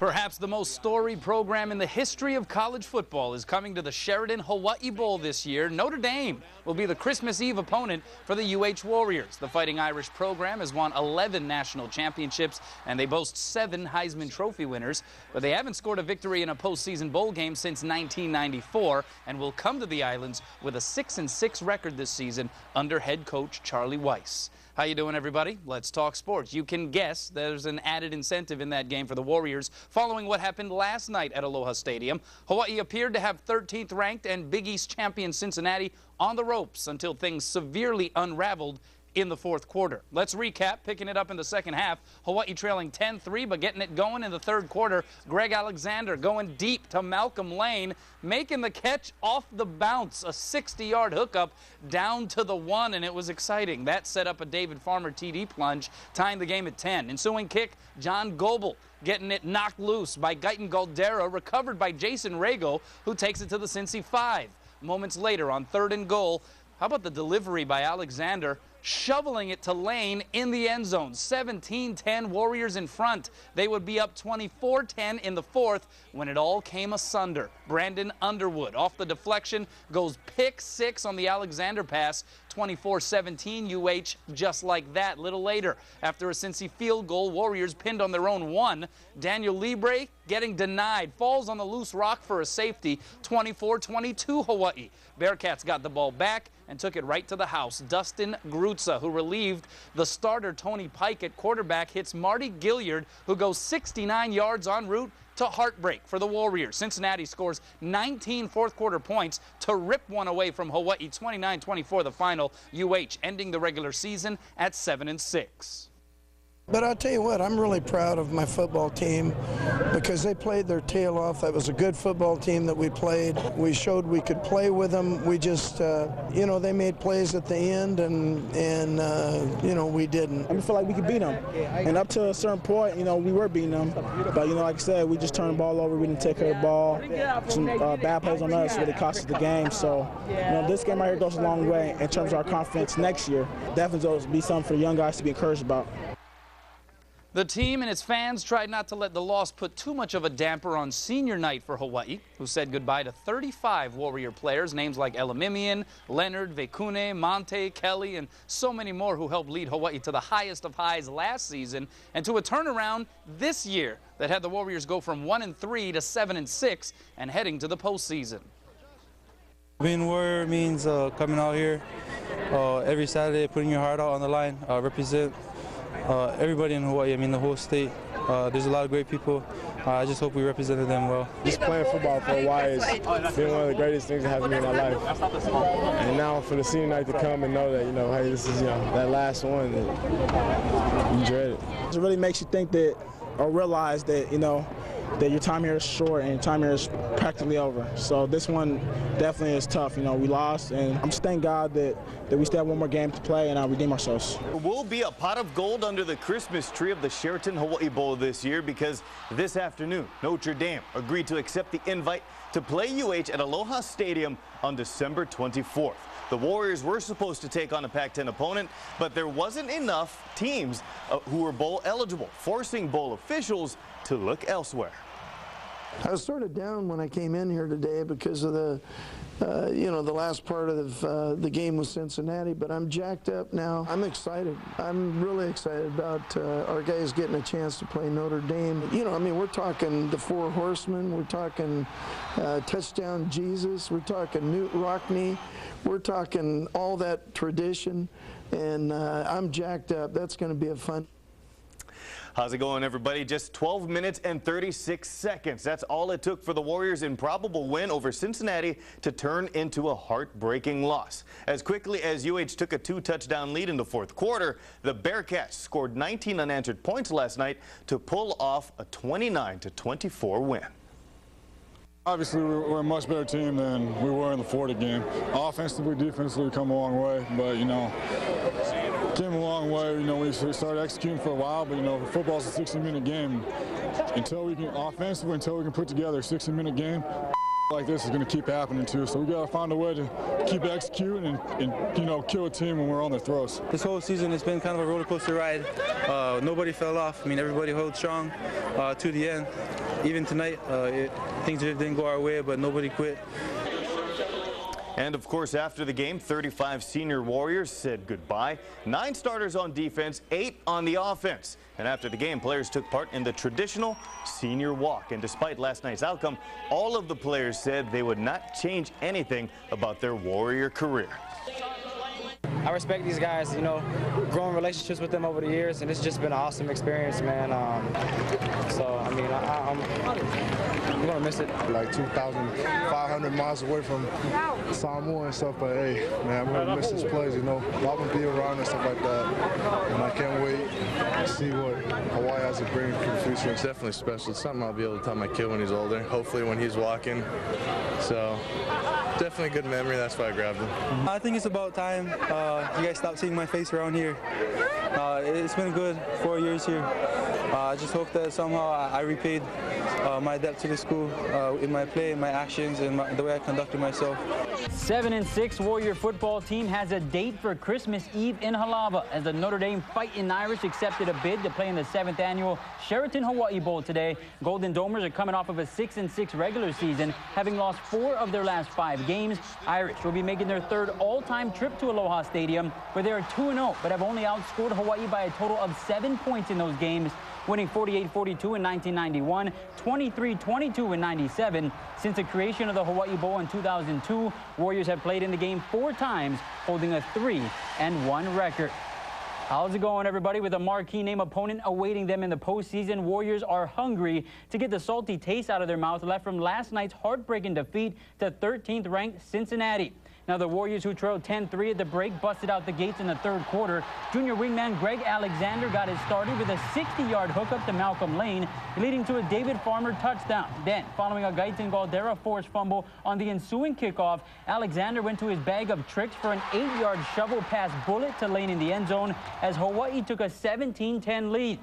Perhaps the most storied program in the history of college football is coming to the Sheraton Hawaii Bowl this year. Notre Dame will be the Christmas Eve opponent for the UH Warriors. The Fighting Irish program has won 11 national championships, and they boast 7 Heisman Trophy winners. But they haven't scored a victory in a postseason bowl game since 1994 and will come to the islands with a 6-6 record this season under head coach Charlie Weis. How you doing, everybody? Let's talk sports. You can guess there's an added incentive in that game for the Warriors following what happened last night at Aloha Stadium. Hawaii appeared to have 13th ranked and Big East champion Cincinnati on the ropes until things severely unraveled in the fourth quarter. Let's recap, picking it up in the second half. Hawaii trailing 10-3, but getting it going in the third quarter. Greg Alexander going deep to Malcolm Lane, making the catch off the bounce. A 60-yard hookup down to the 1, and it was exciting. That set up a David Farmer TD plunge, tying the game at 10. Ensuing kick, John Goebel getting it knocked loose by Guyton Galdera, recovered by Jason Rago, who takes it to the Cincy 5. Moments later on 3rd and goal, how about the delivery by Alexander, shoveling it to Lane in the end zone. 17-10 Warriors in front. They would be up 24-10 in the fourth when it all came asunder. Brandon Underwood off the deflection goes pick 6 on the Alexander pass. 24-17 UH just like that. Little later, after a Cincy field goal, Warriors pinned on their own 1. Daniel Libre getting denied, falls on the loose rock for a safety. 24-22 Hawaii. Bearcats got the ball back and took it right to the house. Dustin Grutza, who relieved the starter Tony Pike at quarterback, hits Marty Gilliard, who goes 69 yards en route to heartbreak for the Warriors. Cincinnati scores 19 fourth-quarter points to rip one away from Hawaii. 29-24 the final. UH ending the regular season at 7-6. But I'll tell you what, I'm really proud of my football team because they played their tail off. That was a good football team that we played. We showed we could play with them. We just, they made plays at the end, and we didn't. I feel like we could beat them. And up to a certain point, we were beating them. But, like I said, we just turned the ball over. We didn't take care of the ball. Some bad plays on us really cost us the game. So, this game right here goes a long way in terms of our confidence next year. Definitely will be something for the young guys to be encouraged about. The team and its fans tried not to let the loss put too much of a damper on senior night for Hawaii, who said goodbye to 35 Warrior players, names like Elamimian, Leonard, Vekune, Monte, Kelly, and so many more who helped lead Hawaii to the highest of highs last season and to a turnaround this year that had the Warriors go from 1-3 to 7-6 and heading to the postseason. Being a Warrior means coming out here every Saturday, putting your heart out on the line, represent everybody in Hawaii, the whole state. There's a lot of great people. I just hope we represented them well. Just playing football for Hawaii has been one of the greatest things that happened in my life. And now for the senior night to come and know that, hey, this is, that last one, you dread it. It really makes you think that, or realize that, that your time here is short and your time here is practically over. So this one definitely is tough. We lost, and I'm just thank God that we still have one more game to play and redeem ourselves. There will be a pot of gold under the Christmas tree of the Sheraton Hawaii Bowl this year because this afternoon, Notre Dame agreed to accept the invite to play UH at Aloha Stadium on December 24th. The Warriors were supposed to take on a Pac-10 opponent, but there wasn't enough teams who were bowl eligible, forcing bowl officials to look elsewhere. I was sort of down when I came in here today because of the last part of the game with Cincinnati, but I'm jacked up now. I'm excited. I'm really excited about our guys getting a chance to play Notre Dame. We're talking the Four Horsemen. We're talking Touchdown Jesus. We're talking Newt Rockne. We're talking all that tradition, and I'm jacked up. That's going to be a fun. How's it going, everybody? Just 12 minutes and 36 seconds. That's all it took for the Warriors' improbable win over Cincinnati to turn into a heartbreaking loss. As quickly as UH took a 2-touchdown lead in the fourth quarter, the Bearcats scored 19 unanswered points last night to pull off a 29-24 win. Obviously, we're a much better team than we were in the Florida game. Offensively, defensively, we've come a long way, but, came a long way. We started executing for a while, but, football's a 60-minute game. Until we can put together a 60-minute game, like this is going to keep happening too, so we got to find a way to keep executing and you know, kill a team when we're on their throats. This whole season it's been kind of a roller coaster ride. Nobody fell off. I mean, everybody held strong to the end. Even tonight, things didn't go our way, but nobody quit. And of course, after the game, 35 senior Warriors said goodbye. 9 starters on defense, 8 on the offense. And after the game, players took part in the traditional senior walk. And despite last night's outcome, all of the players said they would not change anything about their Warrior career. I respect these guys, you know, growing relationships with them over the years, and it's just been an awesome experience, man. So, I mean, I'm going to miss it. Like 2,500 miles away from Samoa and stuff, but hey, man, I'm going to miss this place, you know. I'm going to be around and stuff like that, and I can't wait to see what Hawaii has to bring for the future. It's definitely special. It's something I'll be able to tell my kid when he's older, hopefully when he's walking. So, definitely a good memory. That's why I grabbed him. I think it's about time you guys stop seeing my face around here. It's been a good 4 years here. I just hope that somehow I repaid my debt to the school in my play, in my actions, and the way I conducted myself. 7-6 Warrior football team has a date for Christmas Eve in Halava as the Notre Dame Fighting Irish accepted a bid to play in the 7th annual Sheraton Hawaii Bowl today. Golden Domers are coming off of a 6-6 regular season, having lost 4 of their last 5 games. Irish will be making their 3rd all-time trip to Aloha Stadium, where they are 2-0, but have only outscored Hawaii by a total of 7 points in those games, winning 48-42 in 1991, 23-22 in 97. Since the creation of the Hawaii Bowl in 2002, Warriors have played in the game 4 times, holding a 3-1 record. How's it going, everybody? With a marquee name opponent awaiting them in the postseason, Warriors are hungry to get the salty taste out of their mouth left from last night's heartbreaking defeat to 13th-ranked Cincinnati. Now, the Warriors, who trailed 10-3 at the break, busted out the gates in the 3rd quarter. Junior wingman Greg Alexander got it started with a 60-yard hookup to Malcolm Lane, leading to a David Farmer touchdown. Then, following a Gaitan Galdera forced fumble on the ensuing kickoff, Alexander went to his bag of tricks for an 8-yard shovel pass bullet to Lane in the end zone as Hawaii took a 17-10 lead.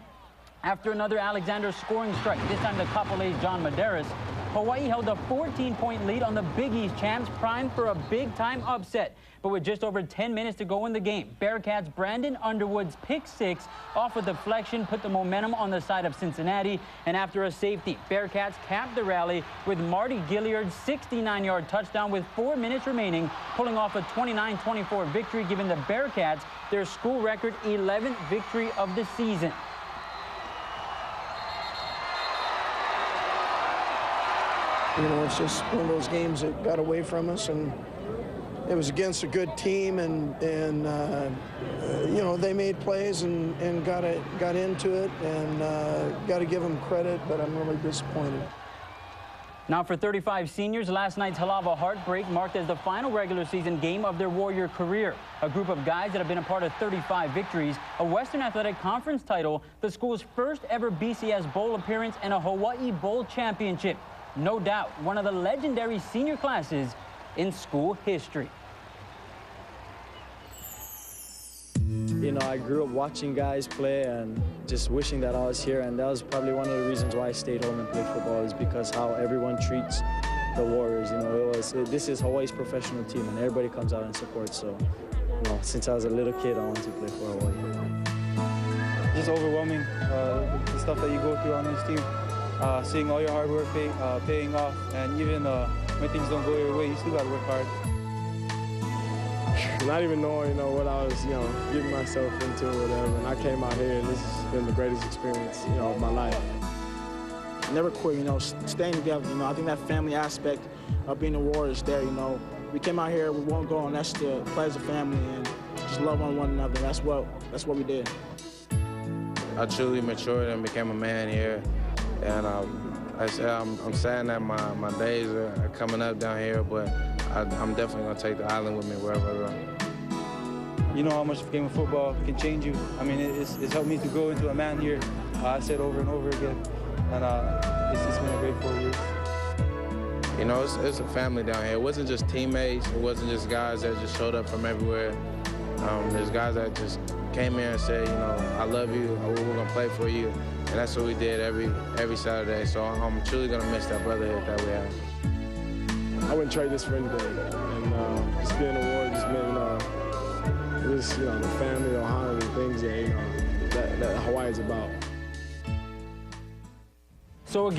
After another Alexander scoring strike, this time the Kapolei's John Medeiros, Hawaii held a 14-point lead on the Big East champs, primed for a big-time upset. But with just over 10 minutes to go in the game, Bearcats' Brandon Underwood's pick 6 off a deflection put the momentum on the side of Cincinnati. And after a safety, Bearcats capped the rally with Marty Gilliard's 69-yard touchdown with 4 minutes remaining, pulling off a 29-24 victory, giving the Bearcats their school record 11th victory of the season. You know, it's just one of those games that got away from us, and it was against a good team, and you know, they made plays and got into it, and got to give them credit, but I'm really disappointed. Now, for 35 seniors, last night's Halava heartbreak marked as the final regular season game of their Warrior career. A group of guys that have been a part of 35 victories, a Western Athletic Conference title, the school's first ever BCS Bowl appearance, and a Hawaii Bowl championship. No doubt, one of the legendary senior classes in school history. You know, I grew up watching guys play and just wishing that I was here, and that was probably one of the reasons why I stayed home and played football, is because how everyone treats the Warriors. You know, this is Hawaii's professional team, and everybody comes out and supports. So, you know, since I was a little kid, I wanted to play for Hawaii. Just overwhelming, the stuff that you go through on this team. Seeing all your hard work paying off, and even when things don't go your way, you still got to work hard. Not even knowing, you know, what I was, you know, getting myself into or whatever, and I came out here, and this has been the greatest experience, you know, of my life. Never quit, you know, staying together. You know, I think that family aspect of being a Warrior is there. You know, we came out here, we won't go, and that's to play as a family and just love on one another. That's what we did. I truly matured and became a man here. And I'm sad that my days are coming up down here, but I'm definitely going to take the island with me wherever I go. You know how much the game of football can change you. I mean, it's helped me to grow into a man here. I said over and over again, and it's been a great 4 years. You know, it's a family down here. It wasn't just teammates. It wasn't just guys that just showed up from everywhere. There's guys that just came here and said, you know, I love you, we're going to play for you. And that's what we did every Saturday. So I'm truly going to miss that brotherhood that we have. I wouldn't trade this for anything. And just being an award just meant, just, the family, the honor, the things that, that Hawaii is about. So again,